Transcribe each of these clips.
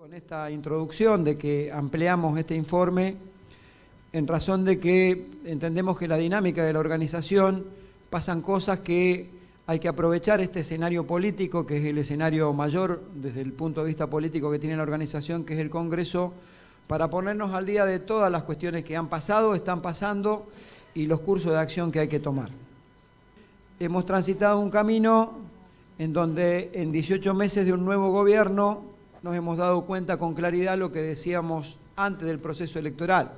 Con esta introducción de que ampliamos este informe en razón de que entendemos que la dinámica de la organización pasan cosas que hay que aprovechar este escenario político, que es el escenario mayor desde el punto de vista político que tiene la organización, que es el Congreso, para ponernos al día de todas las cuestiones que han pasado, están pasando y los cursos de acción que hay que tomar. Hemos transitado un camino en donde en 18 meses de un nuevo gobierno nos hemos dado cuenta con claridad lo que decíamos antes del proceso electoral,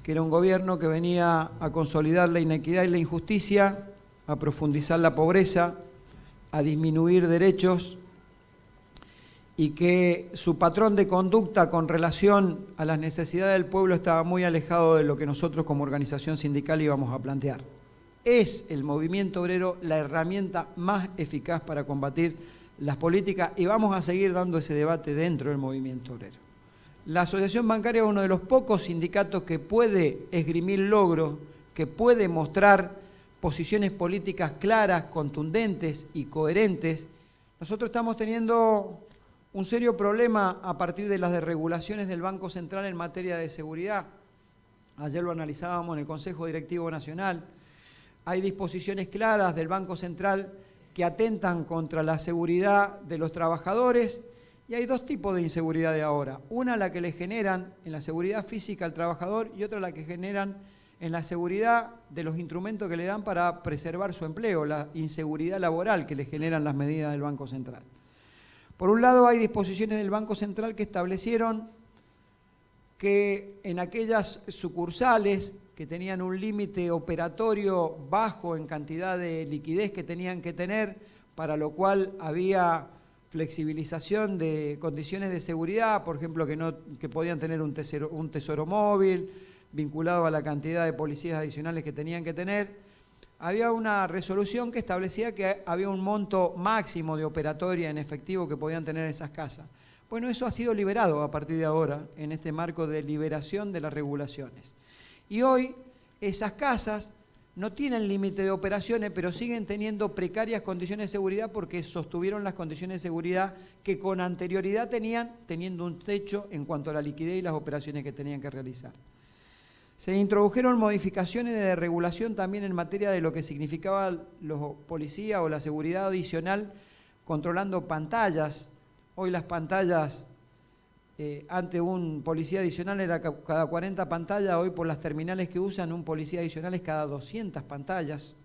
que era un gobierno que venía a consolidar la inequidad y la injusticia, a profundizar la pobreza, a disminuir derechos, y que su patrón de conducta con relación a las necesidades del pueblo estaba muy alejado de lo que nosotros como organización sindical íbamos a plantear. Es el movimiento obrero la herramienta más eficaz para combatir las políticas y vamos a seguir dando ese debate dentro del movimiento obrero. La Asociación Bancaria es uno de los pocos sindicatos que puede esgrimir logros, que puede mostrar posiciones políticas claras, contundentes y coherentes. Nosotros estamos teniendo un serio problema a partir de las desregulaciones del Banco Central en materia de seguridad. Ayer lo analizábamos en el Consejo Directivo Nacional. Hay disposiciones claras del Banco Central que atentan contra la seguridad de los trabajadores y hay dos tipos de inseguridad de ahora. Una la que le generan en la seguridad física al trabajador y otra la que generan en la seguridad de los instrumentos que le dan para preservar su empleo, la inseguridad laboral que le generan las medidas del Banco Central. Por un lado hay disposiciones del Banco Central que establecieron que en aquellas sucursales que tenían un límite operatorio bajo en cantidad de liquidez que tenían que tener, para lo cual había flexibilización de condiciones de seguridad, por ejemplo, que podían tener un tesoro móvil, vinculado a la cantidad de policías adicionales que tenían que tener. Había una resolución que establecía que había un monto máximo de operatoria en efectivo que podían tener esas casas. Bueno, eso ha sido liberado a partir de ahora, en este marco de liberación de las regulaciones. Y hoy esas casas no tienen límite de operaciones, pero siguen teniendo precarias condiciones de seguridad porque sostuvieron las condiciones de seguridad que con anterioridad tenían, teniendo un techo en cuanto a la liquidez y las operaciones que tenían que realizar. Se introdujeron modificaciones de regulación también en materia de lo que significaba los policías o la seguridad adicional controlando pantallas. Hoy las pantallas, ante un policía adicional era cada 40 pantallas, hoy por las terminales que usan un policía adicional es cada 200 pantallas.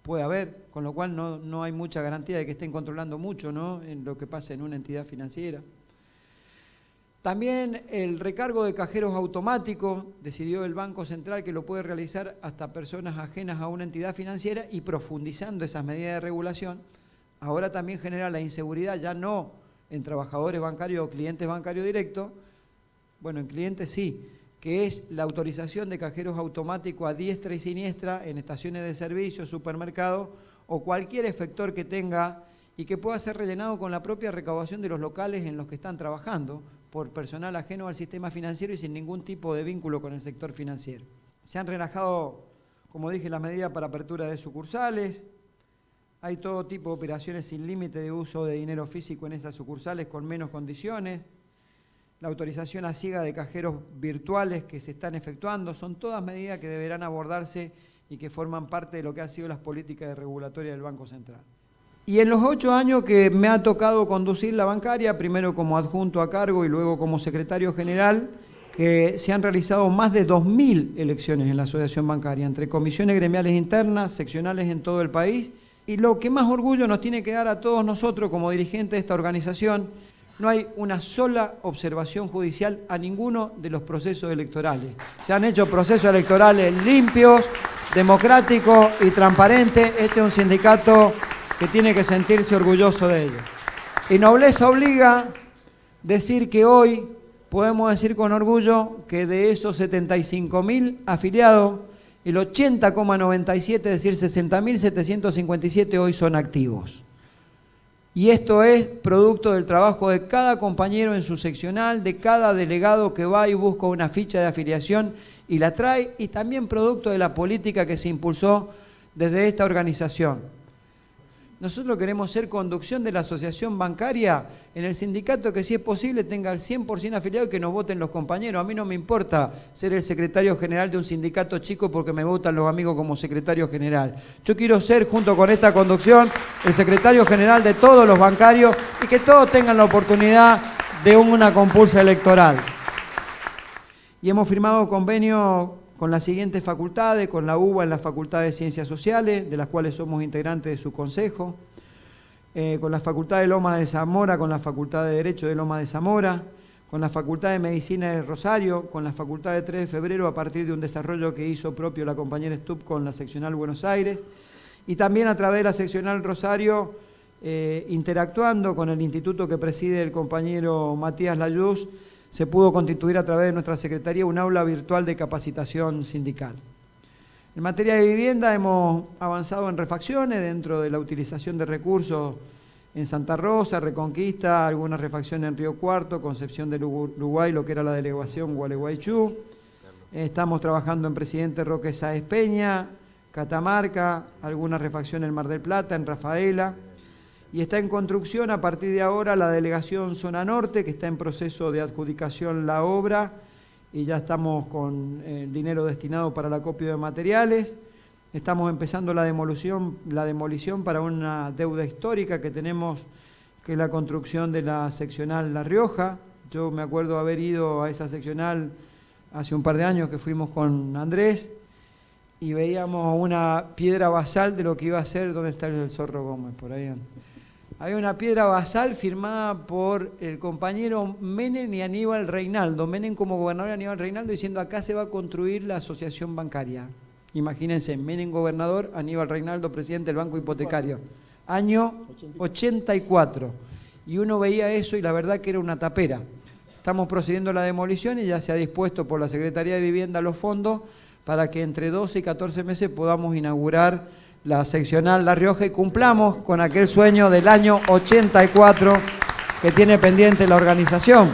Puede haber, con lo cual no hay mucha garantía de que estén controlando mucho, ¿no?, en lo que pasa en una entidad financiera. También el recargo de cajeros automáticos, decidió el Banco Central que lo puede realizar hasta personas ajenas a una entidad financiera y profundizando esas medidas de regulación, ahora también genera la inseguridad ya no en trabajadores bancarios o clientes bancarios directos, bueno, en clientes sí, que es la autorización de cajeros automáticos a diestra y siniestra en estaciones de servicio, supermercados o cualquier efector que tenga y que pueda ser rellenado con la propia recaudación de los locales en los que están trabajando, por personal ajeno al sistema financiero y sin ningún tipo de vínculo con el sector financiero. Se han relajado, como dije, las medidas para apertura de sucursales, hay todo tipo de operaciones sin límite de uso de dinero físico en esas sucursales con menos condiciones, la autorización a ciega de cajeros virtuales que se están efectuando, son todas medidas que deberán abordarse y que forman parte de lo que han sido las políticas regulatorias del Banco Central. Y en los 8 años que me ha tocado conducir la bancaria, primero como adjunto a cargo y luego como secretario general, que se han realizado más de 2.000 elecciones en la asociación bancaria, entre comisiones gremiales internas, seccionales en todo el país. Y lo que más orgullo nos tiene que dar a todos nosotros como dirigentes de esta organización, no hay una sola observación judicial a ninguno de los procesos electorales. Se han hecho procesos electorales limpios, democráticos y transparentes. Este es un sindicato que tiene que sentirse orgulloso de ello. Y nobleza obliga decir que hoy podemos decir con orgullo que de esos 75.000 afiliados, el 80,97, es decir, 60.757 hoy son activos. Y esto es producto del trabajo de cada compañero en su seccional, de cada delegado que va y busca una ficha de afiliación y la trae, y también producto de la política que se impulsó desde esta organización. Nosotros queremos ser conducción de la asociación bancaria en el sindicato que, si es posible, tenga el 100% afiliado y que nos voten los compañeros. A mí no me importa ser el secretario general de un sindicato chico porque me votan los amigos como secretario general. Yo quiero ser, junto con esta conducción, el secretario general de todos los bancarios y que todos tengan la oportunidad de una compulsa electoral. Y hemos firmado convenio con las siguientes facultades, con la UBA en la Facultad de Ciencias Sociales, de las cuales somos integrantes de su consejo, con la Facultad de Lomas de Zamora, con la Facultad de Derecho de Lomas de Zamora, con la Facultad de Medicina de Rosario, con la Facultad de 3 de Febrero a partir de un desarrollo que hizo propio la compañera Stubb con la seccional Buenos Aires, y también a través de la seccional Rosario, interactuando con el instituto que preside el compañero Matías Layuz, se pudo constituir a través de nuestra Secretaría un aula virtual de capacitación sindical. En materia de vivienda hemos avanzado en refacciones dentro de la utilización de recursos en Santa Rosa, Reconquista, algunas refacciones en Río Cuarto, Concepción del Uruguay, lo que era la delegación Gualeguaychú. Estamos trabajando en Presidente Roque Sáez Peña, Catamarca, algunas refacciones en Mar del Plata, en Rafaela. Y está en construcción a partir de ahora la delegación Zona Norte, que está en proceso de adjudicación la obra, y ya estamos con el dinero destinado para el acopio de materiales. Estamos empezando la demolición para una deuda histórica que tenemos, que es la construcción de la seccional La Rioja. Yo me acuerdo haber ido a esa seccional hace un par de años que fuimos con Andrés, y veíamos una piedra basal de lo que iba a ser. ¿Dónde está el Zorro Gómez? Por ahí anda. Había una piedra basal firmada por el compañero Menem y Aníbal Reinaldo. Menem como gobernador y Aníbal Reinaldo diciendo: acá se va a construir la asociación bancaria. Imagínense, Menem gobernador, Aníbal Reinaldo presidente del Banco Hipotecario. Año 84. Y uno veía eso y la verdad que era una tapera. Estamos procediendo a la demolición y ya se ha dispuesto por la Secretaría de Vivienda los fondos para que entre 12 y 14 meses podamos inaugurar la seccional La Rioja y cumplamos con aquel sueño del año 84 que tiene pendiente la organización.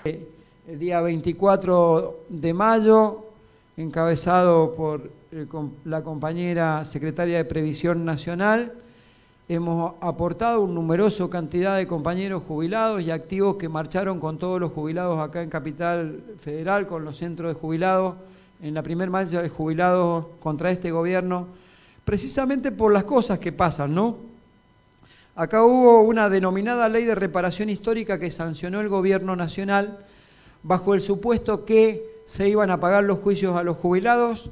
El día 24 de mayo, encabezado por la compañera secretaria de Previsión Nacional, hemos aportado una numerosa cantidad de compañeros jubilados y activos que marcharon con todos los jubilados acá en Capital Federal, con los centros de jubilados, en la primera marcha de jubilados contra este gobierno, precisamente por las cosas que pasan, ¿no? Acá hubo una denominada ley de reparación histórica que sancionó el gobierno nacional bajo el supuesto que se iban a pagar los juicios a los jubilados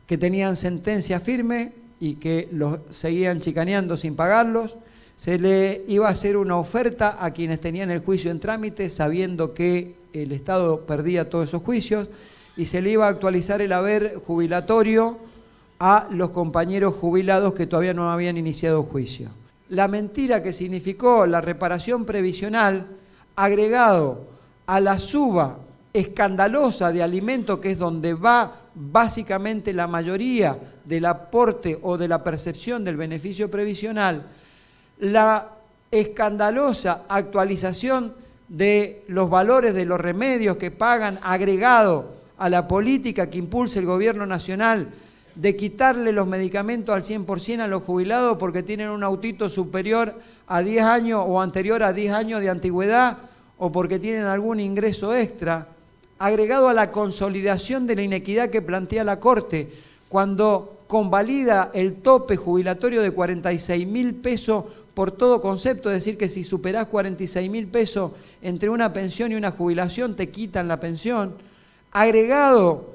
que tenían sentencia firme y que los seguían chicaneando sin pagarlos. Se le iba a hacer una oferta a quienes tenían el juicio en trámite sabiendo que el Estado perdía todos esos juicios, y se le iba a actualizar el haber jubilatorio a los compañeros jubilados que todavía no habían iniciado juicio. La mentira que significó la reparación previsional, agregado a la suba escandalosa de alimentos, que es donde va básicamente la mayoría del aporte o de la percepción del beneficio previsional, la escandalosa actualización de los valores de los remedios que pagan, agregado a la política que impulsa el gobierno nacional de quitarle los medicamentos al 100% a los jubilados porque tienen un autito superior a 10 años o anterior a 10 años de antigüedad o porque tienen algún ingreso extra, agregado a la consolidación de la inequidad que plantea la Corte cuando convalida el tope jubilatorio de 46.000 pesos por todo concepto, es decir, que si superás 46.000 pesos entre una pensión y una jubilación te quitan la pensión, agregado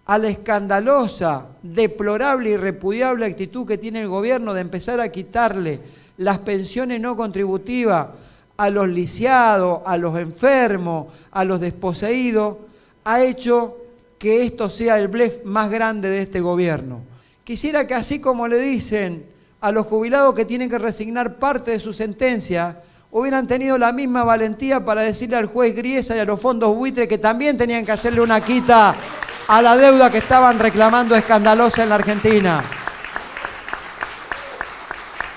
a la escandalosa, deplorable y repudiable actitud que tiene el gobierno de empezar a quitarle las pensiones no contributivas a los lisiados, a los enfermos, a los desposeídos, ha hecho que esto sea el blef más grande de este gobierno. Quisiera que así como le dicen a los jubilados que tienen que resignar parte de su sentencia, hubieran tenido la misma valentía para decirle al juez Griesa y a los fondos buitre que también tenían que hacerle una quita a la deuda que estaban reclamando escandalosa en la Argentina.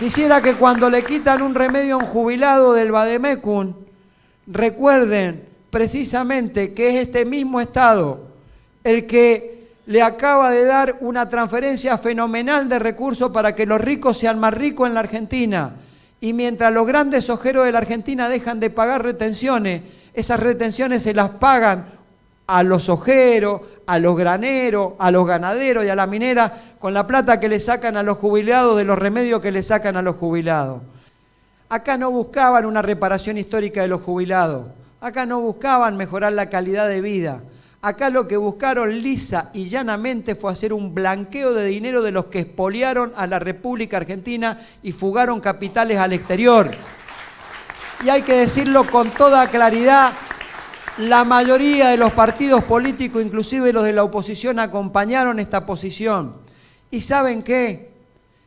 Quisiera que cuando le quitan un remedio a un jubilado del Vademecum, recuerden precisamente que es este mismo Estado el que le acaba de dar una transferencia fenomenal de recursos para que los ricos sean más ricos en la Argentina. Y mientras los grandes ojeros de la Argentina dejan de pagar retenciones, esas retenciones se las pagan a los ojeros, a los graneros, a los ganaderos y a la minera con la plata que le sacan a los jubilados de los remedios que le sacan a los jubilados. Acá no buscaban una reparación histórica de los jubilados. Acá no buscaban mejorar la calidad de vida. Acá lo que buscaron lisa y llanamente fue hacer un blanqueo de dinero de los que expoliaron a la República Argentina y fugaron capitales al exterior. Y hay que decirlo con toda claridad, la mayoría de los partidos políticos, inclusive los de la oposición, acompañaron esta posición. ¿Y saben qué?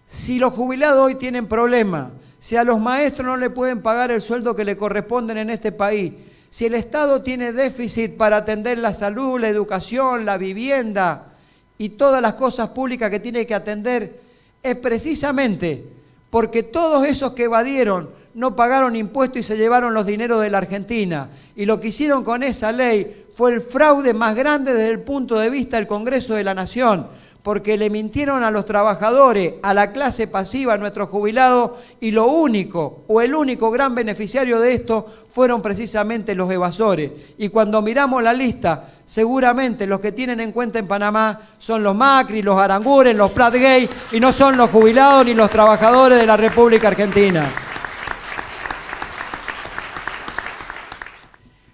Si los jubilados hoy tienen problemas, si a los maestros no le pueden pagar el sueldo que le corresponden en este país, si el Estado tiene déficit para atender la salud, la educación, la vivienda y todas las cosas públicas que tiene que atender, es precisamente porque todos esos que evadieron no pagaron impuestos y se llevaron los dineros de la Argentina. Y lo que hicieron con esa ley fue el fraude más grande desde el punto de vista del Congreso de la Nación, porque le mintieron a los trabajadores, a la clase pasiva, a nuestros jubilados, y lo único, o el único gran beneficiario de esto fueron precisamente los evasores. Y cuando miramos la lista, seguramente los que tienen en cuenta en Panamá son los Macri, los Aranguren, los Pratgate, y no son los jubilados ni los trabajadores de la República Argentina.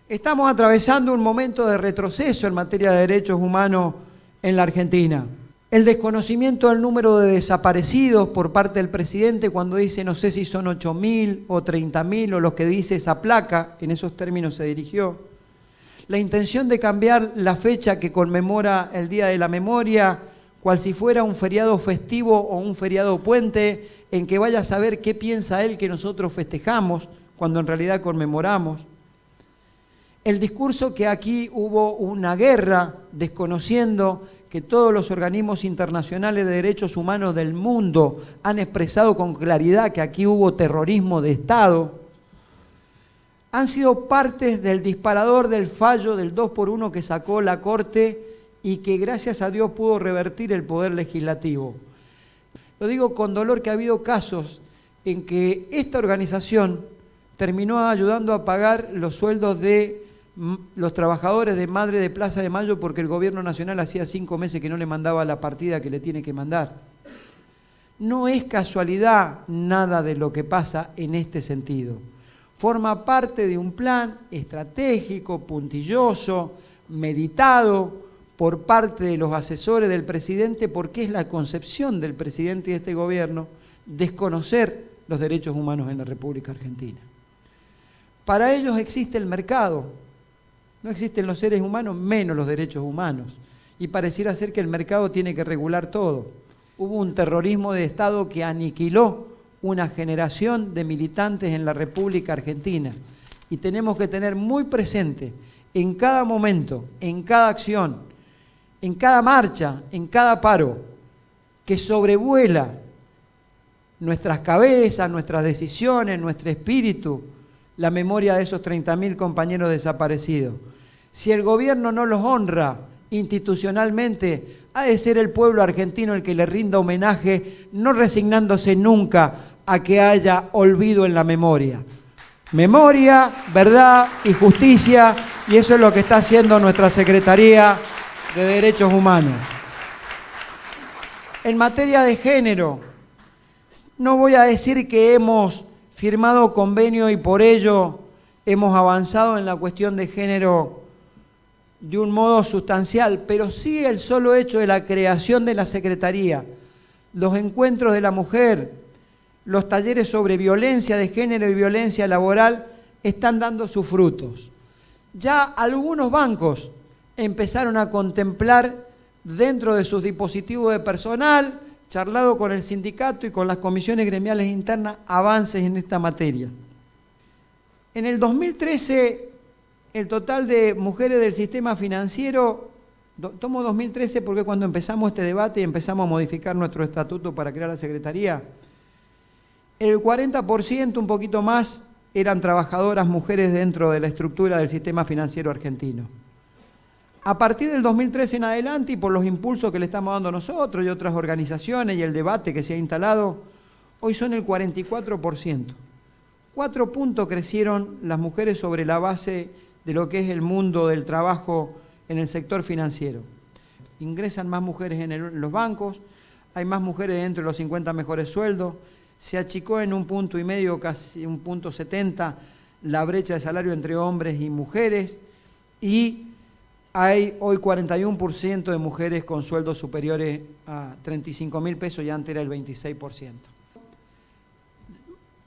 Estamos atravesando un momento de retroceso en materia de derechos humanos en la Argentina. El desconocimiento del número de desaparecidos por parte del presidente cuando dice no sé si son 8.000 o 30.000 o lo que dice esa placa, en esos términos se dirigió. La intención de cambiar la fecha que conmemora el Día de la Memoria, cual si fuera un feriado festivo o un feriado puente, en que vaya a saber qué piensa él que nosotros festejamos cuando en realidad conmemoramos. El discurso que aquí hubo una guerra desconociendo que todos los organismos internacionales de derechos humanos del mundo han expresado con claridad que aquí hubo terrorismo de Estado, han sido partes del disparador del fallo del 2x1 que sacó la Corte y que gracias a Dios pudo revertir el poder legislativo. Lo digo con dolor que ha habido casos en que esta organización terminó ayudando a pagar los sueldos de los trabajadores de Madre de Plaza de Mayo porque el gobierno nacional hacía 5 meses que no le mandaba la partida que le tiene que mandar. No es casualidad nada de lo que pasa en este sentido. Forma parte de un plan estratégico, puntilloso, meditado por parte de los asesores del presidente, porque es la concepción del presidente y de este gobierno desconocer los derechos humanos en la República Argentina. Para ellos existe el mercado. No existen los seres humanos, menos los derechos humanos. Y pareciera ser que el mercado tiene que regular todo. Hubo un terrorismo de Estado que aniquiló una generación de militantes en la República Argentina. Y tenemos que tener muy presente en cada momento, en cada acción, en cada marcha, en cada paro, que sobrevuela nuestras cabezas, nuestras decisiones, nuestro espíritu, la memoria de esos 30.000 compañeros desaparecidos. Si el gobierno no los honra institucionalmente, ha de ser el pueblo argentino el que le rinda homenaje, no resignándose nunca a que haya olvido en la memoria. Memoria, verdad y justicia, y eso es lo que está haciendo nuestra Secretaría de Derechos Humanos. En materia de género, no voy a decir que hemos firmado convenio y por ello hemos avanzado en la cuestión de género de un modo sustancial, pero sí el solo hecho de la creación de la Secretaría, los encuentros de la mujer, los talleres sobre violencia de género y violencia laboral están dando sus frutos. Ya algunos bancos empezaron a contemplar dentro de sus dispositivos de personal, charlado con el sindicato y con las comisiones gremiales internas, avances en esta materia. En el 2013, el total de mujeres del sistema financiero, tomo 2013 porque cuando empezamos este debate y empezamos a modificar nuestro estatuto para crear la Secretaría, el 40%, un poquito más, eran trabajadoras mujeres dentro de la estructura del sistema financiero argentino. A partir del 2013 en adelante y por los impulsos que le estamos dando nosotros y otras organizaciones y el debate que se ha instalado, hoy son el 44%. 4 puntos crecieron las mujeres sobre la base de lo que es el mundo del trabajo en el sector financiero. Ingresan más mujeres en los bancos, hay más mujeres dentro de los 50 mejores sueldos, se achicó en 1,5 puntos, casi 1,70 puntos, la brecha de salario entre hombres y mujeres, y hay hoy 41% de mujeres con sueldos superiores a 35.000 pesos, y antes era el 26%.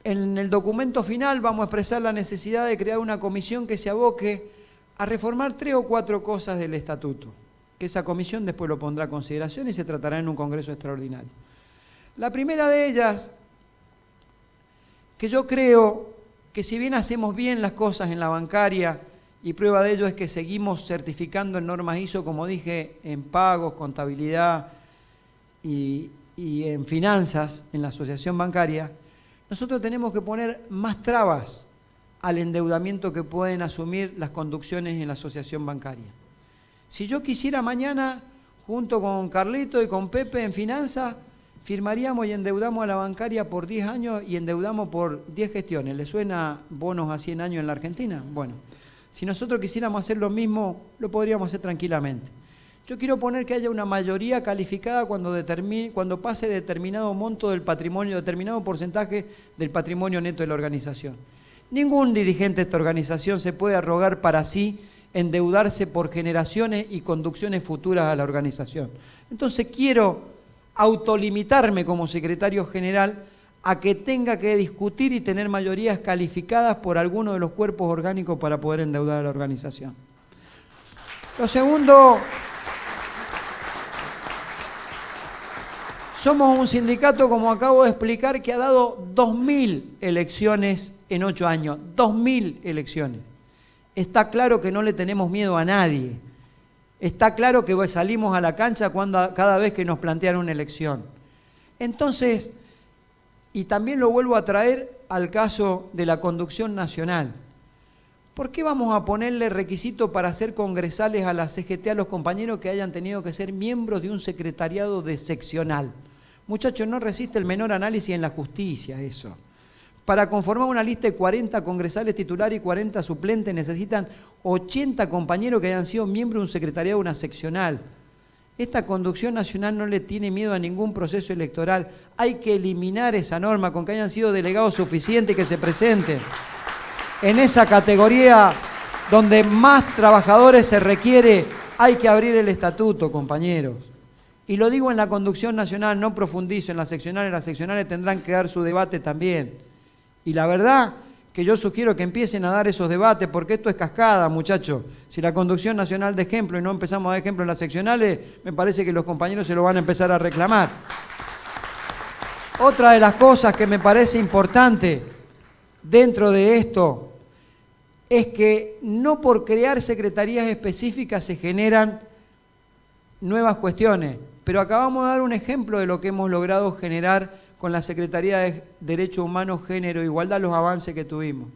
En el documento final vamos a expresar la necesidad de crear una comisión que se aboque a reformar 3 o 4 cosas del estatuto, que esa comisión después lo pondrá a consideración y se tratará en un congreso extraordinario. La primera de ellas, que yo creo que si bien hacemos bien las cosas en la bancaria, y prueba de ello es que seguimos certificando en normas ISO, como dije, en pagos, contabilidad y en finanzas, en la asociación bancaria, nosotros tenemos que poner más trabas al endeudamiento que pueden asumir las conducciones en la asociación bancaria. Si yo quisiera mañana, junto con Carlito y con Pepe en finanzas, firmaríamos y endeudamos a la bancaria por 10 años y endeudamos por 10 gestiones. ¿Le suena bonos a 100 años en la Argentina? Bueno, si nosotros quisiéramos hacer lo mismo, lo podríamos hacer tranquilamente. Yo quiero poner que haya una mayoría calificada cuando pase determinado monto del patrimonio, determinado porcentaje del patrimonio neto de la organización. Ningún dirigente de esta organización se puede arrogar para sí endeudarse por generaciones y conducciones futuras a la organización. Entonces quiero autolimitarme como secretario general a que tenga que discutir y tener mayorías calificadas por alguno de los cuerpos orgánicos para poder endeudar a la organización. Lo segundo, somos un sindicato, como acabo de explicar, que ha dado 2.000 elecciones en 8 años. 2.000 elecciones. Está claro que no le tenemos miedo a nadie. Está claro que salimos a la cancha cada vez que nos plantean una elección. Entonces, y también lo vuelvo a traer al caso de la conducción nacional. ¿Por qué vamos a ponerle requisito para ser congresales a la CGT a los compañeros que hayan tenido que ser miembros de un secretariado de seccional? Muchachos, no resiste el menor análisis en la justicia eso. Para conformar una lista de 40 congresales titulares y 40 suplentes necesitan 80 compañeros que hayan sido miembros de un secretariado de una seccional. Esta conducción nacional no le tiene miedo a ningún proceso electoral. Hay que eliminar esa norma con que hayan sido delegados suficientes que se presenten. En esa categoría donde más trabajadores se requiere, hay que abrir el estatuto, compañeros. Y lo digo en la conducción nacional, no profundizo en las seccionales tendrán que dar su debate también. Y la verdad que yo sugiero que empiecen a dar esos debates, porque esto es cascada, muchachos. Si la conducción nacional de ejemplo y no empezamos a dar ejemplo en las seccionales, me parece que los compañeros se lo van a empezar a reclamar. Otra de las cosas que me parece importante dentro de esto es que no por crear secretarías específicas se generan nuevas cuestiones, pero acabamos de dar un ejemplo de lo que hemos logrado generar con la Secretaría de Derechos Humanos, Género e Igualdad, los avances que tuvimos.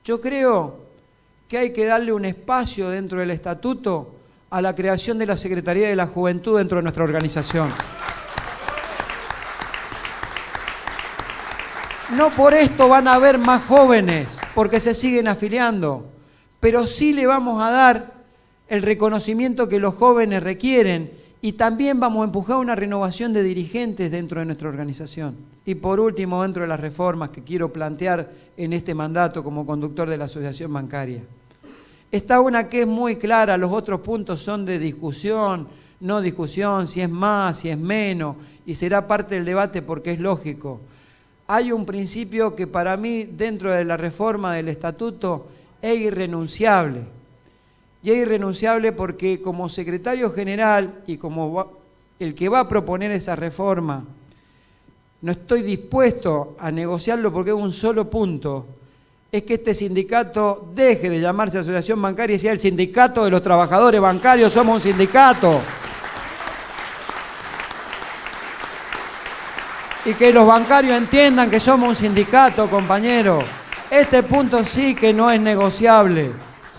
Yo creo que hay que darle un espacio dentro del estatuto a la creación de la Secretaría de la Juventud dentro de nuestra organización. No por esto van a haber más jóvenes, porque se siguen afiliando, pero sí le vamos a dar el reconocimiento que los jóvenes requieren y también vamos a empujar una renovación de dirigentes dentro de nuestra organización. Y por último, dentro de las reformas que quiero plantear en este mandato como conductor de la Asociación Bancaria. Está una que es muy clara, los otros puntos son de discusión, no discusión, si es más, si es menos, y será parte del debate porque es lógico. Hay un principio que para mí, dentro de la reforma del estatuto, es irrenunciable. Y es irrenunciable porque como secretario general y como el que va a proponer esa reforma, no estoy dispuesto a negociarlo porque es un solo punto, es que este sindicato deje de llamarse Asociación Bancaria y sea el sindicato de los trabajadores bancarios. Somos un sindicato. Y que los bancarios entiendan que somos un sindicato, compañeros. Este punto sí que no es negociable.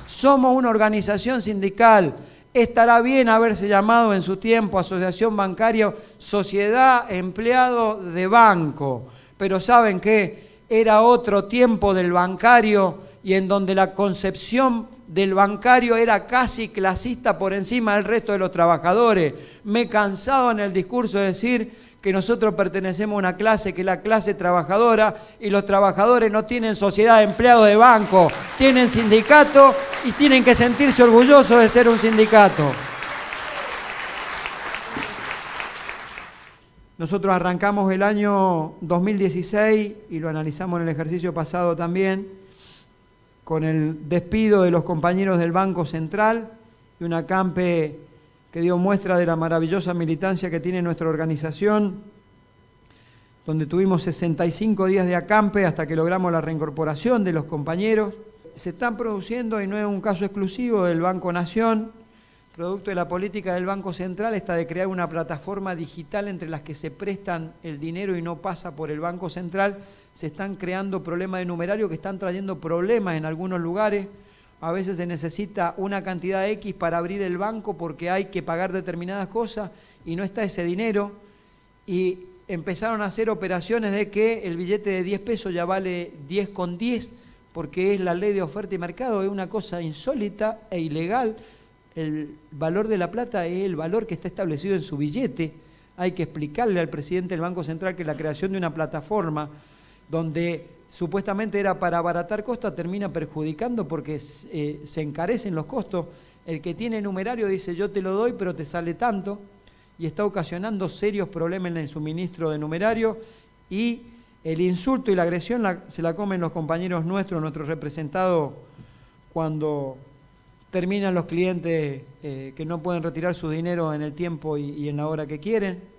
Somos una organización sindical. Estará bien haberse llamado en su tiempo asociación bancaria, sociedad empleado de banco, pero ¿saben qué? Era otro tiempo del bancario y en donde la concepción del bancario era casi clasista por encima del resto de los trabajadores. Me he cansado en el discurso de decir que nosotros pertenecemos a una clase que es la clase trabajadora y los trabajadores no tienen sociedad de empleados de banco, tienen sindicato y tienen que sentirse orgullosos de ser un sindicato. Nosotros arrancamos el año 2016 y lo analizamos en el ejercicio pasado también, con el despido de los compañeros del Banco Central y una acampe que dio muestra de la maravillosa militancia que tiene nuestra organización, donde tuvimos 65 días de acampe hasta que logramos la reincorporación de los compañeros. Se están produciendo, y no es un caso exclusivo del Banco Nación, producto de la política del Banco Central, esta de crear una plataforma digital entre las que se prestan el dinero y no pasa por el Banco Central. Se están creando problemas de numerario que están trayendo problemas en algunos lugares. A veces se necesita una cantidad X para abrir el banco porque hay que pagar determinadas cosas y no está ese dinero. Y empezaron a hacer operaciones de que el billete de 10 pesos ya vale 10,10 porque es la ley de oferta y mercado. Es una cosa insólita e ilegal. El valor de la plata es el valor que está establecido en su billete. Hay que explicarle al presidente del Banco Central que la creación de una plataforma donde supuestamente era para abaratar costos, termina perjudicando porque se encarecen los costos. El que tiene numerario dice yo te lo doy pero te sale tanto y está ocasionando serios problemas en el suministro de numerario y el insulto y la agresión se la comen los compañeros nuestros representados cuando terminan los clientes que no pueden retirar su dinero en el tiempo y en la hora que quieren.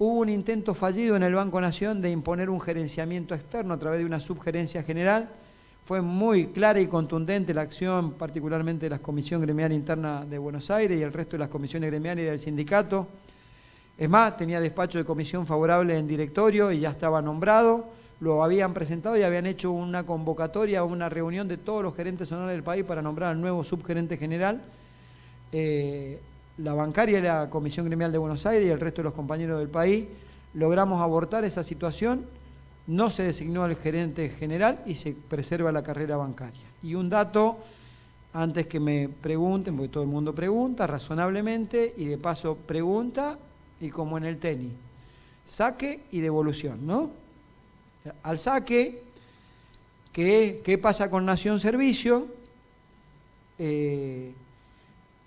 Hubo un intento fallido en el Banco Nación de imponer un gerenciamiento externo a través de una subgerencia general. Fue muy clara y contundente la acción, particularmente de la Comisión Gremial Interna de Buenos Aires y el resto de las comisiones gremiales y del sindicato. Es más, tenía despacho de comisión favorable en directorio y ya estaba nombrado. Lo habían presentado y habían hecho una convocatoria, una reunión de todos los gerentes zonales del país para nombrar al nuevo subgerente general. La bancaria y la Comisión Gremial de Buenos Aires y el resto de los compañeros del país logramos abortar esa situación, no se designó al gerente general y se preserva la carrera bancaria. Y un dato, antes que me pregunten, porque todo el mundo pregunta razonablemente y de paso pregunta, y como en el tenis, saque y devolución, ¿no? Al saque, ¿qué pasa con Nación Servicio?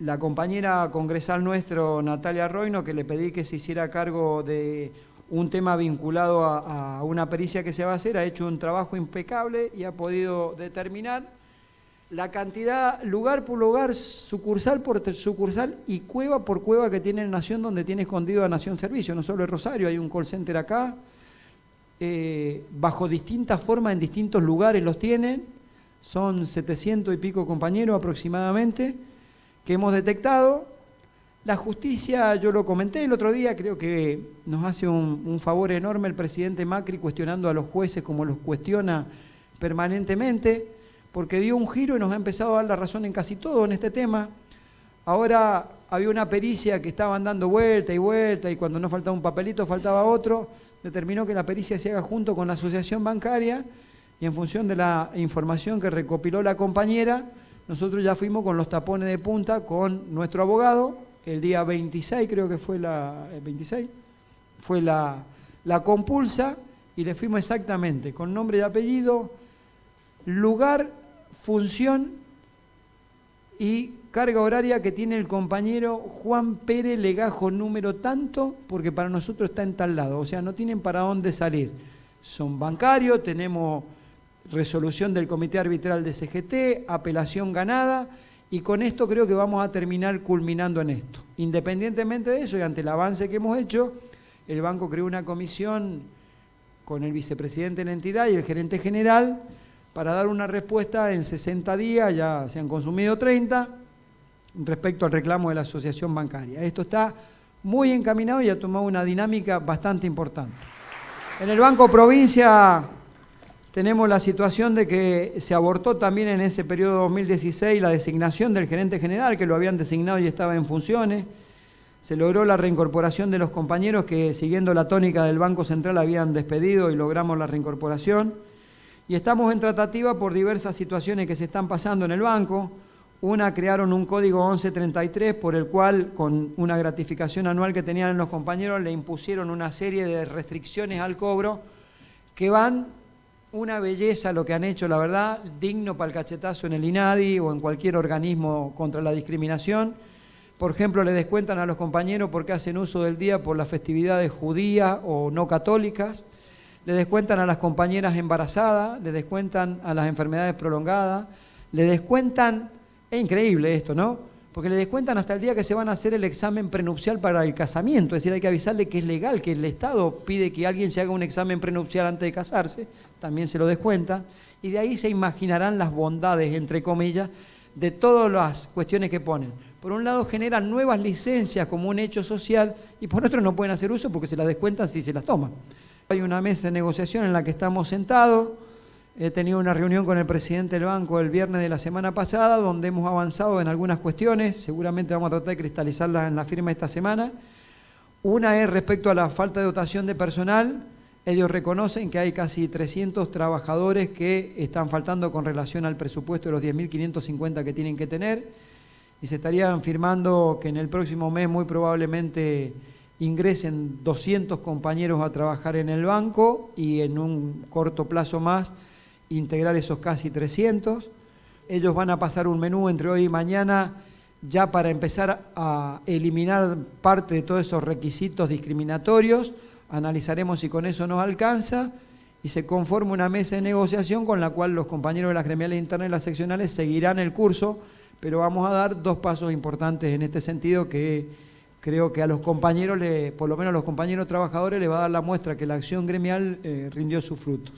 La compañera congresal nuestro, Natalia Roino, que le pedí que se hiciera cargo de un tema vinculado a una pericia que se va a hacer, ha hecho un trabajo impecable y ha podido determinar la cantidad, lugar por lugar, sucursal por sucursal y cueva por cueva que tiene Nación, donde tiene escondido a Nación Servicio. No solo en Rosario, hay un call center acá, bajo distintas formas, en distintos lugares los tienen, son 700 y pico compañeros aproximadamente, que hemos detectado. La justicia, yo lo comenté el otro día, creo que nos hace un favor enorme el presidente Macri cuestionando a los jueces como los cuestiona permanentemente, porque dio un giro y nos ha empezado a dar la razón en casi todo en este tema. Ahora había una pericia que estaban dando vuelta y cuando no faltaba un papelito faltaba otro, determinó que la pericia se haga junto con la asociación bancaria y en función de la información que recopiló la compañera, nosotros ya fuimos con los tapones de punta con nuestro abogado, el día 26 creo que fue la compulsa y le fuimos exactamente con nombre y apellido, lugar, función y carga horaria que tiene el compañero Juan Pérez Legajo número tanto, porque para nosotros está en tal lado, o sea, no tienen para dónde salir. Son bancarios, tenemos resolución del Comité Arbitral de CGT, apelación ganada, y con esto creo que vamos a terminar culminando en esto. Independientemente de eso y ante el avance que hemos hecho, el banco creó una comisión con el vicepresidente de la entidad y el gerente general para dar una respuesta en 60 días, ya se han consumido 30, respecto al reclamo de la asociación bancaria. Esto está muy encaminado y ha tomado una dinámica bastante importante. En el Banco Provincia Tenemos la situación de que se abortó también en ese periodo 2016 la designación del gerente general, que lo habían designado y estaba en funciones. Se logró la reincorporación de los compañeros que, siguiendo la tónica del Banco Central, habían despedido y logramos la reincorporación. Y estamos en tratativa por diversas situaciones que se están pasando en el banco. Una, crearon un código 1133 por el cual, con una gratificación anual que tenían los compañeros, le impusieron una serie de restricciones al cobro que van una belleza lo que han hecho, la verdad, digno para el cachetazo en el INADI o en cualquier organismo contra la discriminación. Por ejemplo, le descuentan a los compañeros porque hacen uso del día por las festividades judías o no católicas. Le descuentan a las compañeras embarazadas, le descuentan a las enfermedades prolongadas, le descuentan, es increíble esto, ¿no? Porque le descuentan hasta el día que se van a hacer el examen prenupcial para el casamiento, es decir, hay que avisarle que es legal, que el Estado pide que alguien se haga un examen prenupcial antes de casarse, también se lo descuentan, y de ahí se imaginarán las bondades, entre comillas, de todas las cuestiones que ponen. Por un lado generan nuevas licencias como un hecho social y por otro no pueden hacer uso porque se las descuentan si se las toman. Hay una mesa de negociación en la que estamos sentados. He tenido una reunión con el presidente del banco el viernes de la semana pasada donde hemos avanzado en algunas cuestiones. Seguramente vamos a tratar de cristalizarlas en la firma esta semana. Una es respecto a la falta de dotación de personal. Ellos reconocen que hay casi 300 trabajadores que están faltando con relación al presupuesto de los 10.550 que tienen que tener y se estarían firmando que en el próximo mes muy probablemente ingresen 200 compañeros a trabajar en el banco y en un corto plazo más integrar esos casi 300. Ellos van a pasar un menú entre hoy y mañana ya para empezar a eliminar parte de todos esos requisitos discriminatorios. Analizaremos si con eso nos alcanza y se conforma una mesa de negociación con la cual los compañeros de las gremiales internas y las seccionales seguirán el curso, pero vamos a dar dos pasos importantes en este sentido que creo que a los compañeros, por lo menos a los compañeros trabajadores, les va a dar la muestra que la acción gremial rindió sus frutos.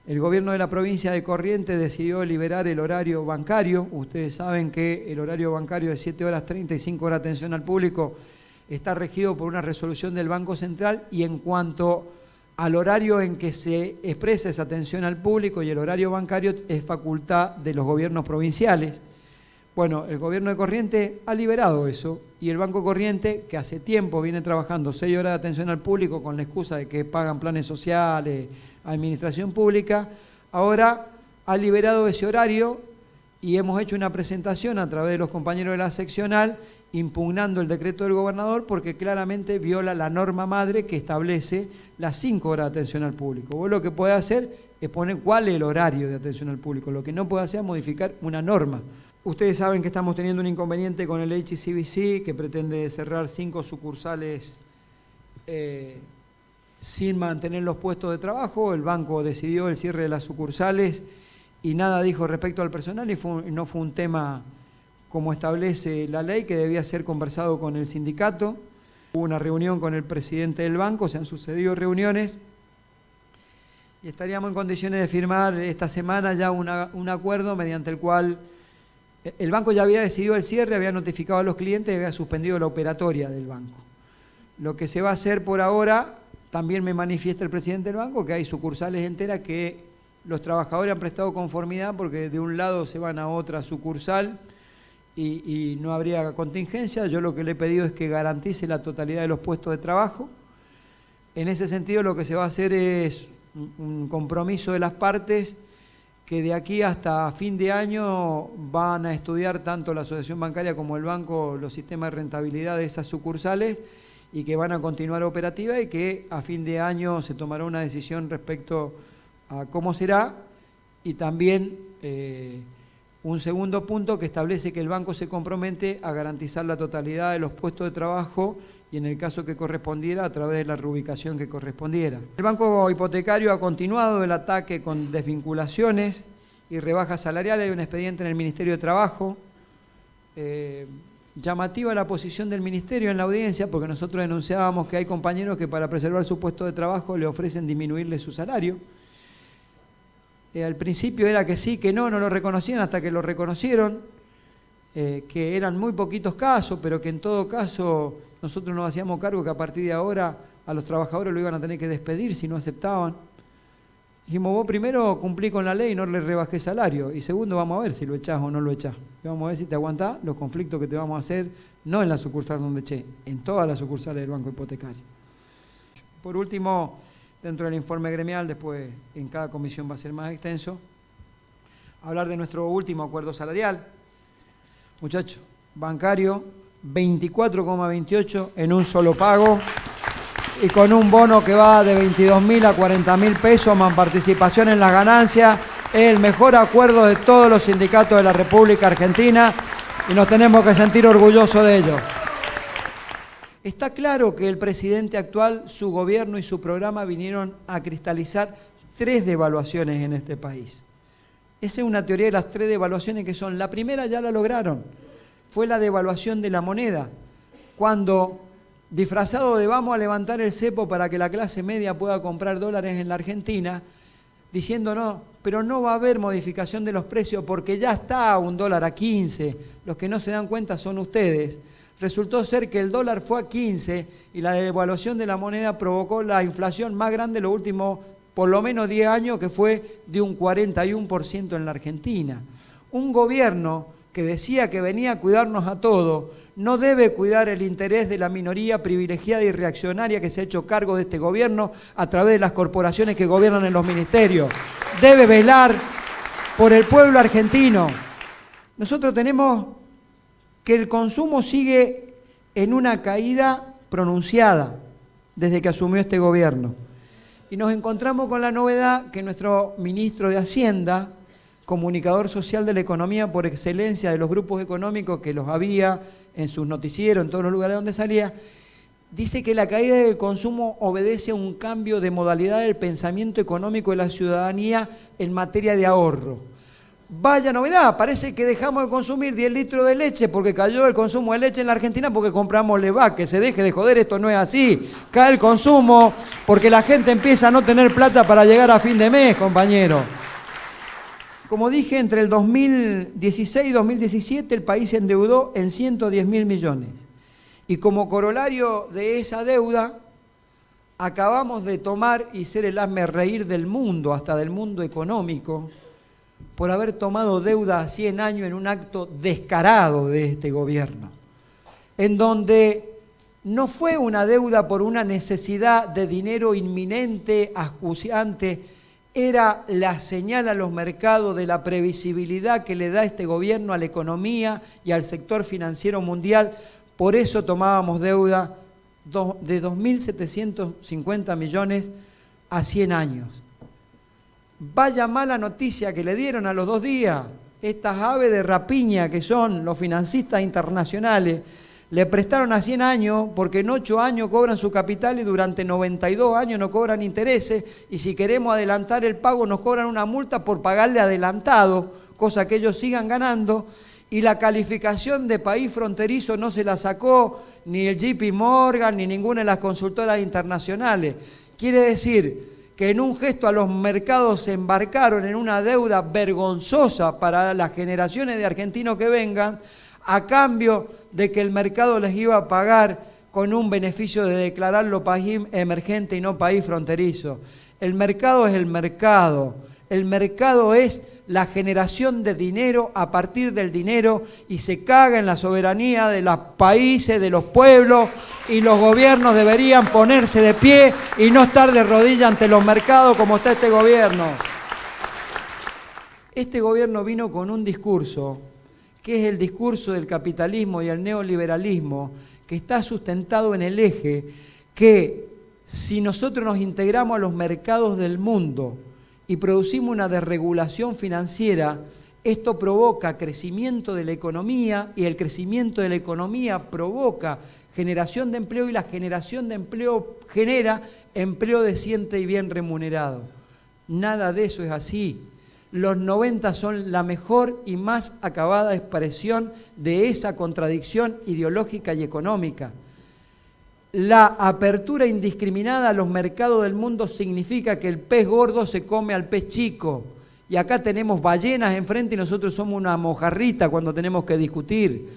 El gobierno de la provincia de Corrientes decidió liberar el horario bancario. Ustedes saben que el horario bancario de 7 horas 30 y 5 horas de atención al público está regido por una resolución del Banco Central y en cuanto al horario en que se expresa esa atención al público y el horario bancario es facultad de los gobiernos provinciales. Bueno, el gobierno de Corrientes ha liberado eso y el Banco Corriente, que hace tiempo viene trabajando 6 horas de atención al público con la excusa de que pagan planes sociales, administración pública, ahora ha liberado ese horario y hemos hecho una presentación a través de los compañeros de la seccional impugnando el decreto del gobernador porque claramente viola la norma madre que establece las 5 horas de atención al público. Vos lo que podés hacer es poner cuál es el horario de atención al público, lo que no podés hacer es modificar una norma. Ustedes saben que estamos teniendo un inconveniente con el HCBC que pretende cerrar 5 sucursales sin mantener los puestos de trabajo. El banco decidió el cierre de las sucursales y nada dijo respecto al personal y no fue un tema como establece la ley que debía ser conversado con el sindicato. Hubo una reunión con el presidente del banco, se han sucedido reuniones y estaríamos en condiciones de firmar esta semana ya un acuerdo mediante el cual el banco ya había decidido el cierre, había notificado a los clientes y había suspendido la operatoria del banco. Lo que se va a hacer por ahora, también me manifiesta el presidente del banco, que hay sucursales enteras que los trabajadores han prestado conformidad porque de un lado se van a otra sucursal y no habría contingencia. Yo lo que le he pedido es que garantice la totalidad de los puestos de trabajo. En ese sentido lo que se va a hacer es un compromiso de las partes que de aquí hasta fin de año van a estudiar tanto la asociación bancaria como el banco los sistemas de rentabilidad de esas sucursales y que van a continuar operativa y que a fin de año se tomará una decisión respecto a cómo será y también un segundo punto que establece que el banco se compromete a garantizar la totalidad de los puestos de trabajo y en el caso que correspondiera a través de la reubicación que correspondiera. El Banco Hipotecario ha continuado el ataque con desvinculaciones y rebajas salariales. Hay un expediente en el Ministerio de Trabajo. Llamativa la posición del Ministerio en la audiencia porque nosotros denunciábamos que hay compañeros que para preservar su puesto de trabajo le ofrecen disminuirle su salario. Al principio era que sí, que no lo reconocían hasta que lo reconocieron, que eran muy poquitos casos, pero que en todo caso nosotros nos hacíamos cargo que a partir de ahora a los trabajadores lo iban a tener que despedir si no aceptaban. Dijimos, vos primero cumplí con la ley y no le rebajé salario. Y segundo, vamos a ver si lo echás o no lo echás. Y vamos a ver si te aguantás los conflictos que te vamos a hacer, no en la sucursal donde eché, en todas las sucursales del Banco Hipotecario. Por último, dentro del informe gremial, después en cada comisión va a ser más extenso, hablar de nuestro último acuerdo salarial. Muchachos, bancario, 24,28 en un solo pago y con un bono que va de 22.000 a 40.000 pesos más participación en las ganancias. Es el mejor acuerdo de todos los sindicatos de la República Argentina y nos tenemos que sentir orgullosos de ello. Está claro que el presidente actual, su gobierno y su programa vinieron a cristalizar 3 devaluaciones en este país. Esa es una teoría de las 3 devaluaciones que son. La primera ya la lograron, fue la devaluación de la moneda, cuando disfrazado de vamos a levantar el cepo para que la clase media pueda comprar dólares en la Argentina, diciendo no, pero no va a haber modificación de los precios porque ya está un dólar a 15, los que no se dan cuenta son ustedes. Resultó ser que el dólar fue a 15 y la devaluación de la moneda provocó la inflación más grande de los últimos por lo menos 10 años, que fue de un 41% en la Argentina. Un gobierno que decía que venía a cuidarnos a todos, no debe cuidar el interés de la minoría privilegiada y reaccionaria que se ha hecho cargo de este gobierno a través de las corporaciones que gobiernan en los ministerios. Debe velar por el pueblo argentino. Nosotros tenemos que el consumo sigue en una caída pronunciada desde que asumió este gobierno. Y nos encontramos con la novedad que nuestro ministro de Hacienda, comunicador social de la economía por excelencia de los grupos económicos que los había en sus noticieros, en todos los lugares donde salía, dice que la caída del consumo obedece a un cambio de modalidad del pensamiento económico de la ciudadanía en materia de ahorro. Vaya novedad, parece que dejamos de consumir 10 litros de leche porque cayó el consumo de leche en la Argentina porque compramos Levac, que se deje de joder, esto no es así. Cae el consumo porque la gente empieza a no tener plata para llegar a fin de mes, compañero. Como dije, entre el 2016 y 2017 el país se endeudó en 110.000 millones. Y como corolario de esa deuda, acabamos de tomar y ser el hazmerreír del mundo, hasta del mundo económico, por haber tomado deuda a 100 años en un acto descarado de este gobierno, en donde no fue una deuda por una necesidad de dinero inminente, acuciante, era la señal a los mercados de la previsibilidad que le da este gobierno a la economía y al sector financiero mundial. Por eso tomábamos deuda de 2.750 millones a 100 años. Vaya mala noticia que le dieron a los 2 días. Estas aves de rapiña que son los financistas internacionales, le prestaron a 100 años porque en 8 años cobran su capital y durante 92 años no cobran intereses, y si queremos adelantar el pago nos cobran una multa por pagarle adelantado, cosa que ellos sigan ganando, y la calificación de país fronterizo no se la sacó ni el JP Morgan ni ninguna de las consultoras internacionales. Quiere decir que en un gesto a los mercados se embarcaron en una deuda vergonzosa para las generaciones de argentinos que vengan, a cambio de que el mercado les iba a pagar con un beneficio de declararlo país emergente y no país fronterizo. El mercado es el mercado es la generación de dinero a partir del dinero, y se caga en la soberanía de los países, de los pueblos, y los gobiernos deberían ponerse de pie y no estar de rodillas ante los mercados como está este gobierno. Este gobierno vino con un discurso que es el discurso del capitalismo y el neoliberalismo, que está sustentado en el eje que si nosotros nos integramos a los mercados del mundo y producimos una desregulación financiera, esto provoca crecimiento de la economía, y el crecimiento de la economía provoca generación de empleo, y la generación de empleo genera empleo decente y bien remunerado. Nada de eso es así. Los 90 son la mejor y más acabada expresión de esa contradicción ideológica y económica. La apertura indiscriminada a los mercados del mundo significa que el pez gordo se come al pez chico. Y acá tenemos ballenas enfrente y nosotros somos una mojarrita cuando tenemos que discutir.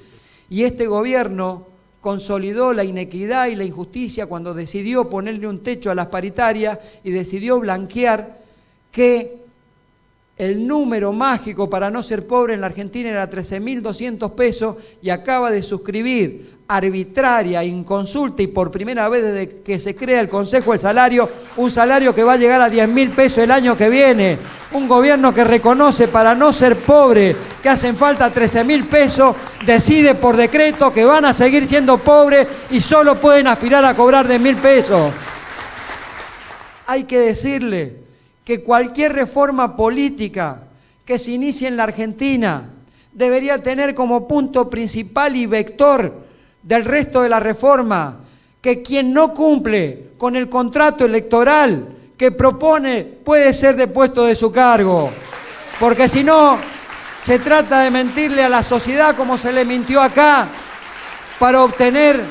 Y este gobierno consolidó la inequidad y la injusticia cuando decidió ponerle un techo a las paritarias y decidió blanquear que el número mágico para no ser pobre en la Argentina era 13.200 pesos y acaba de suscribir arbitraria, inconsulta y por primera vez desde que se crea el Consejo del Salario, un salario que va a llegar a 10.000 pesos el año que viene. Un gobierno que reconoce para no ser pobre que hacen falta 13.000 pesos, decide por decreto que van a seguir siendo pobres y solo pueden aspirar a cobrar 10.000 pesos. Hay que decirle que cualquier reforma política que se inicie en la Argentina debería tener como punto principal y vector del resto de la reforma que quien no cumple con el contrato electoral que propone puede ser depuesto de su cargo. Porque si no, se trata de mentirle a la sociedad como se le mintió acá para obtener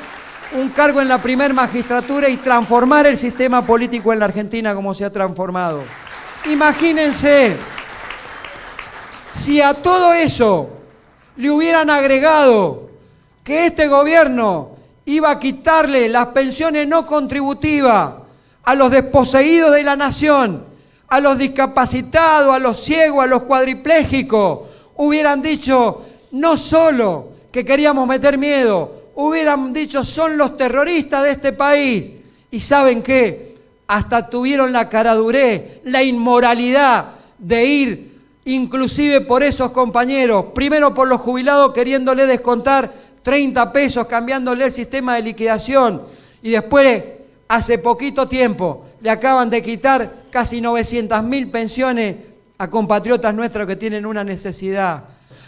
un cargo en la primer magistratura y transformar el sistema político en la Argentina como se ha transformado. Imagínense, si a todo eso le hubieran agregado que este gobierno iba a quitarle las pensiones no contributivas a los desposeídos de la nación, a los discapacitados, a los ciegos, a los cuadriplégicos, hubieran dicho no solo que queríamos meter miedo, hubieran dicho son los terroristas de este país. ¿Y saben qué? Hasta tuvieron la caradurez, la inmoralidad de ir inclusive por esos compañeros, primero por los jubilados queriéndole descontar 30 pesos, cambiándole el sistema de liquidación, y después, hace poquito tiempo, le acaban de quitar casi 900.000 pensiones a compatriotas nuestros que tienen una necesidad.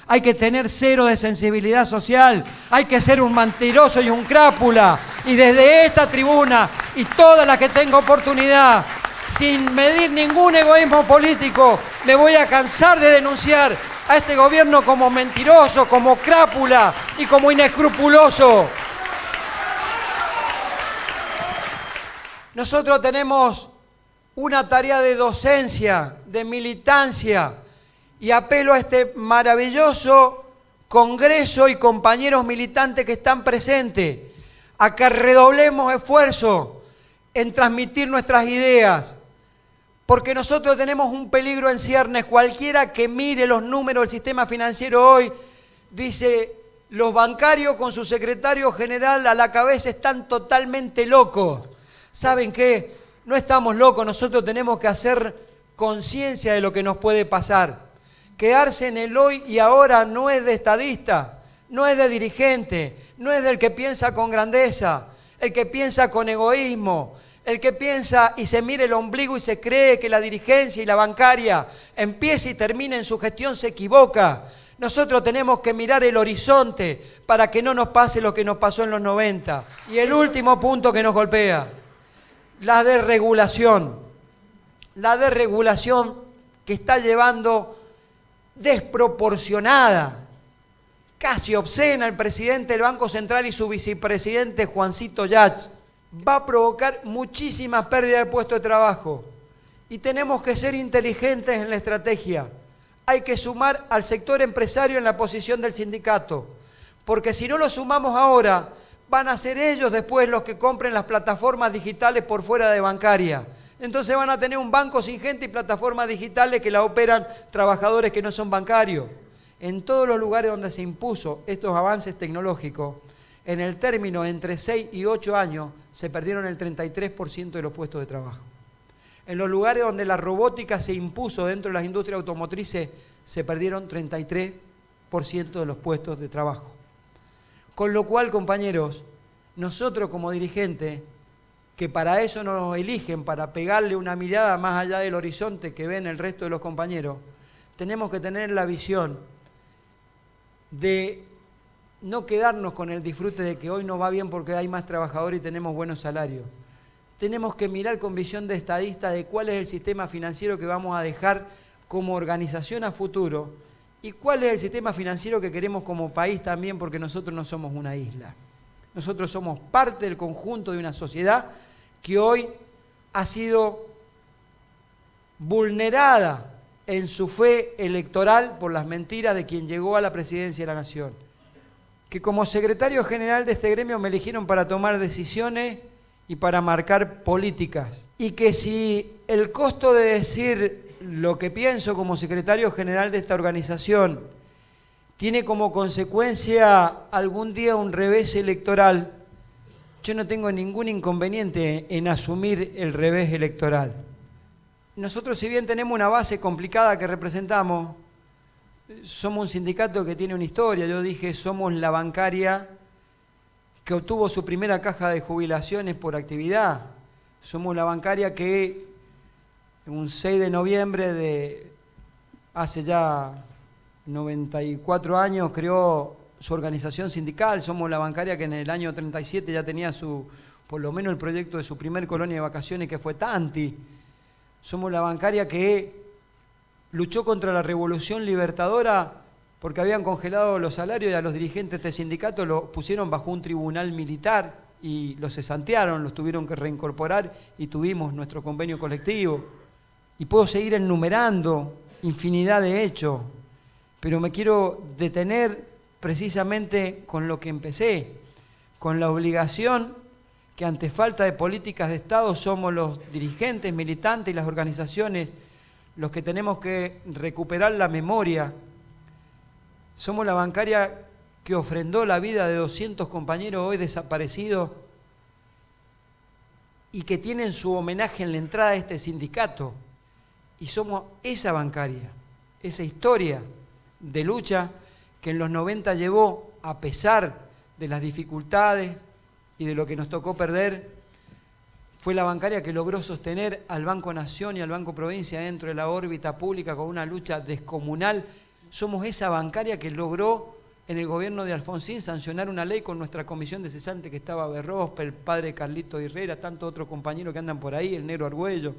Hay que tener cero de sensibilidad social, hay que ser un mentiroso y un crápula, y desde esta tribuna, y toda la que tenga oportunidad, sin medir ningún egoísmo político, me voy a cansar de denunciar a este gobierno como mentiroso, como crápula y como inescrupuloso. Nosotros tenemos una tarea de docencia, de militancia, y apelo a este maravilloso Congreso y compañeros militantes que están presentes, a que redoblemos esfuerzo en transmitir nuestras ideas, porque nosotros tenemos un peligro en ciernes. Cualquiera que mire los números del sistema financiero hoy, dice, los bancarios con su secretario general a la cabeza están totalmente locos. ¿Saben qué? No estamos locos, nosotros tenemos que hacer conciencia de lo que nos puede pasar. Quedarse en el hoy y ahora no es de estadista, no es de dirigente, no es del que piensa con grandeza, el que piensa con egoísmo, el que piensa y se mire el ombligo y se cree que la dirigencia y la bancaria empieza y termina en su gestión se equivoca. Nosotros tenemos que mirar el horizonte para que no nos pase lo que nos pasó en los 90. Y el último punto que nos golpea, la desregulación. La desregulación que está llevando desproporcionada, casi obscena, el presidente del Banco Central y su vicepresidente Juancito Yach. Va a provocar muchísimas pérdidas de puestos de trabajo y tenemos que ser inteligentes en la estrategia. Hay que sumar al sector empresario en la posición del sindicato, porque si no lo sumamos ahora, van a ser ellos después los que compren las plataformas digitales por fuera de bancaria. Entonces van a tener un banco sin gente y plataformas digitales que la operan trabajadores que no son bancarios. En todos los lugares donde se impuso estos avances tecnológicos, en el término entre 6 y 8 años, se perdieron el 33% de los puestos de trabajo. En los lugares donde la robótica se impuso dentro de las industrias automotrices, se perdieron 33% de los puestos de trabajo. Con lo cual, compañeros, nosotros como dirigentes, que para eso nos eligen, para pegarle una mirada más allá del horizonte que ven el resto de los compañeros, tenemos que tener la visión de no quedarnos con el disfrute de que hoy nos va bien porque hay más trabajadores y tenemos buenos salarios. Tenemos que mirar con visión de estadista de cuál es el sistema financiero que vamos a dejar como organización a futuro y cuál es el sistema financiero que queremos como país también, porque nosotros no somos una isla. Nosotros somos parte del conjunto de una sociedad que hoy ha sido vulnerada en su fe electoral por las mentiras de quien llegó a la presidencia de la Nación. Que como secretario general de este gremio me eligieron para tomar decisiones y para marcar políticas. Y que si el costo de decir lo que pienso como secretario general de esta organización tiene como consecuencia algún día un revés electoral, yo no tengo ningún inconveniente en asumir el revés electoral. Nosotros, si bien tenemos una base complicada que representamos, somos un sindicato que tiene una historia. Yo dije, somos la bancaria que obtuvo su primera caja de jubilaciones por actividad. Somos la bancaria que un 6 de noviembre de hace ya 94 años creó su organización sindical. Somos la bancaria que en el año 37 ya tenía por lo menos el proyecto de su primer colonia de vacaciones, que fue Tanti. Somos la bancaria que luchó contra la revolución libertadora porque habían congelado los salarios y a los dirigentes de este sindicato los pusieron bajo un tribunal militar y los cesantearon, los tuvieron que reincorporar y tuvimos nuestro convenio colectivo. Y puedo seguir enumerando infinidad de hechos, pero me quiero detener precisamente con lo que empecé, con la obligación que ante falta de políticas de Estado somos los dirigentes, militantes y las organizaciones los que tenemos que recuperar la memoria. Somos la bancaria que ofrendó la vida de 200 compañeros hoy desaparecidos y que tienen su homenaje en la entrada de este sindicato. Y somos esa bancaria, esa historia de lucha que en los 90 llevó, a pesar de las dificultades y de lo que nos tocó perder, fue la bancaria que logró sostener al Banco Nación y al Banco Provincia dentro de la órbita pública con una lucha descomunal. Somos esa bancaria que logró en el gobierno de Alfonsín sancionar una ley con nuestra comisión de cesante que estaba Berrospe, el padre Carlito Herrera, tantos otros compañeros que andan por ahí, el negro Argüello.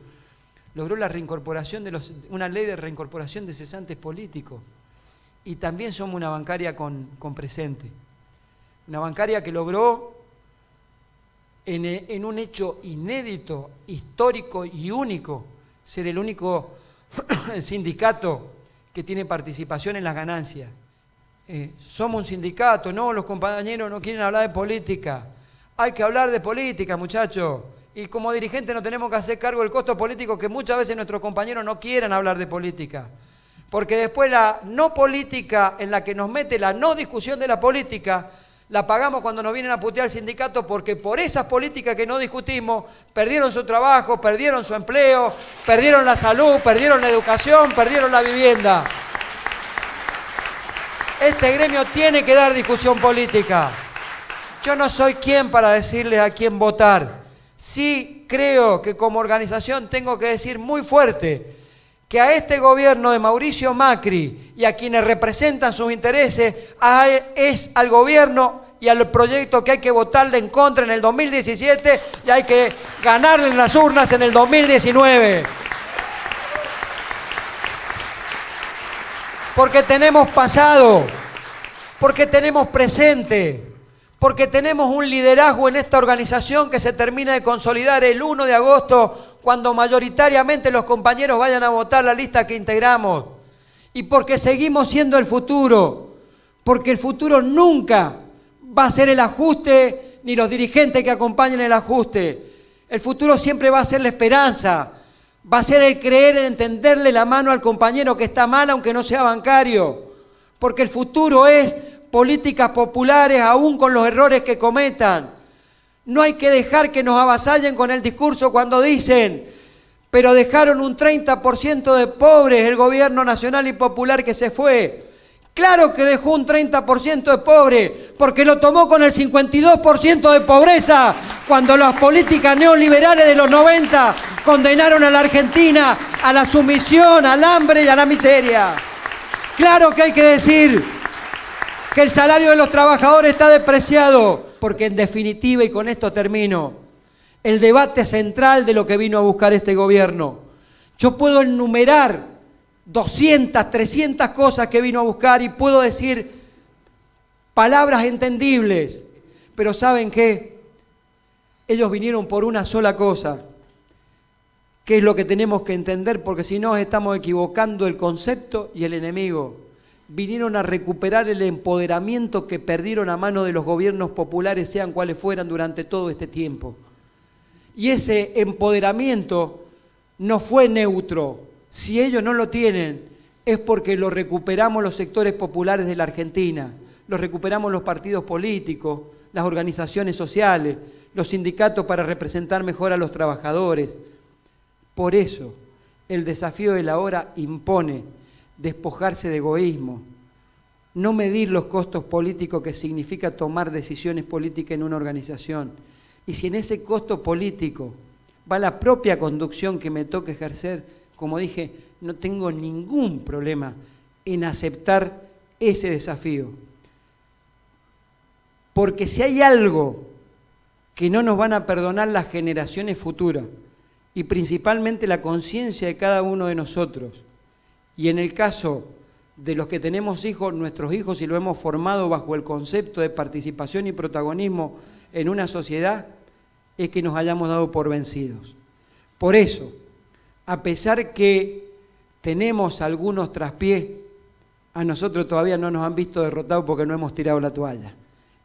Logró la reincorporación una ley de reincorporación de cesantes políticos. Y también somos una bancaria con presente. Una bancaria que logró en un hecho inédito, histórico y único, ser el único sindicato que tiene participación en las ganancias. Somos un sindicato, no, los compañeros no quieren hablar de política. Hay que hablar de política, muchachos. Y como dirigentes nos tenemos que hacer cargo del costo político que muchas veces nuestros compañeros no quieran hablar de política. Porque después la no política en la que nos mete la no discusión de la política, la pagamos cuando nos vienen a putear el sindicato, porque por esas políticas que no discutimos, perdieron su trabajo, perdieron su empleo, perdieron la salud, perdieron la educación, perdieron la vivienda. Este gremio tiene que dar discusión política. Yo no soy quien para decirles a quién votar. Sí creo que como organización tengo que decir muy fuerte que a este gobierno de Mauricio Macri y a quienes representan sus intereses es al gobierno y al proyecto que hay que votarle en contra en el 2017 y hay que ganarle en las urnas en el 2019. Porque tenemos pasado, porque tenemos presente, porque tenemos un liderazgo en esta organización que se termina de consolidar el 1 de agosto cuando mayoritariamente los compañeros vayan a votar la lista que integramos. Y porque seguimos siendo el futuro, porque el futuro nunca va a ser el ajuste ni los dirigentes que acompañen el ajuste. El futuro siempre va a ser la esperanza, va a ser el creer en tenderle la mano al compañero que está mal aunque no sea bancario. Porque el futuro es políticas populares aún con los errores que cometan. No hay que dejar que nos avasallen con el discurso cuando dicen, pero dejaron un 30% de pobres el gobierno nacional y popular que se fue. Claro que dejó un 30% de pobres, porque lo tomó con el 52% de pobreza, cuando las políticas neoliberales de los 90 condenaron a la Argentina a la sumisión, al hambre y a la miseria. Claro que hay que decir que el salario de los trabajadores está despreciado, porque en definitiva, y con esto termino, el debate central de lo que vino a buscar este gobierno. Yo puedo enumerar 200, 300 cosas que vino a buscar y puedo decir palabras entendibles, pero ¿saben qué? Ellos vinieron por una sola cosa, que es lo que tenemos que entender, porque si no estamos equivocando el concepto y el enemigo. Vinieron a recuperar el empoderamiento que perdieron a mano de los gobiernos populares, sean cuales fueran, durante todo este tiempo. Y ese empoderamiento no fue neutro, Si ellos no lo tienen, es porque lo recuperamos los sectores populares de la Argentina, lo recuperamos los partidos políticos, las organizaciones sociales, los sindicatos para representar mejor a los trabajadores. Por eso, el desafío de la hora impone despojarse de egoísmo, no medir los costos políticos que significa tomar decisiones políticas en una organización. Y si en ese costo político va la propia conducción que me toca ejercer, como dije, no tengo ningún problema en aceptar ese desafío. Porque si hay algo que no nos van a perdonar las generaciones futuras, y principalmente la conciencia de cada uno de nosotros, y en el caso de los que tenemos hijos, nuestros hijos, y lo hemos formado bajo el concepto de participación y protagonismo en una sociedad, es que nos hayamos dado por vencidos. Por eso, a pesar que tenemos algunos traspiés, a nosotros todavía no nos han visto derrotados porque no hemos tirado la toalla.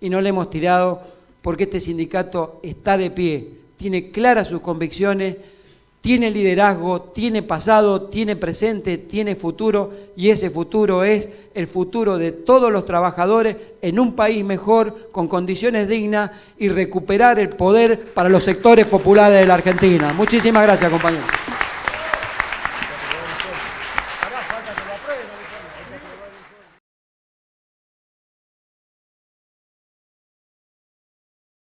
Y no la hemos tirado porque este sindicato está de pie, tiene claras sus convicciones, tiene liderazgo, tiene pasado, tiene presente, tiene futuro, y ese futuro es el futuro de todos los trabajadores en un país mejor, con condiciones dignas, y recuperar el poder para los sectores populares de la Argentina. Muchísimas gracias, compañeros.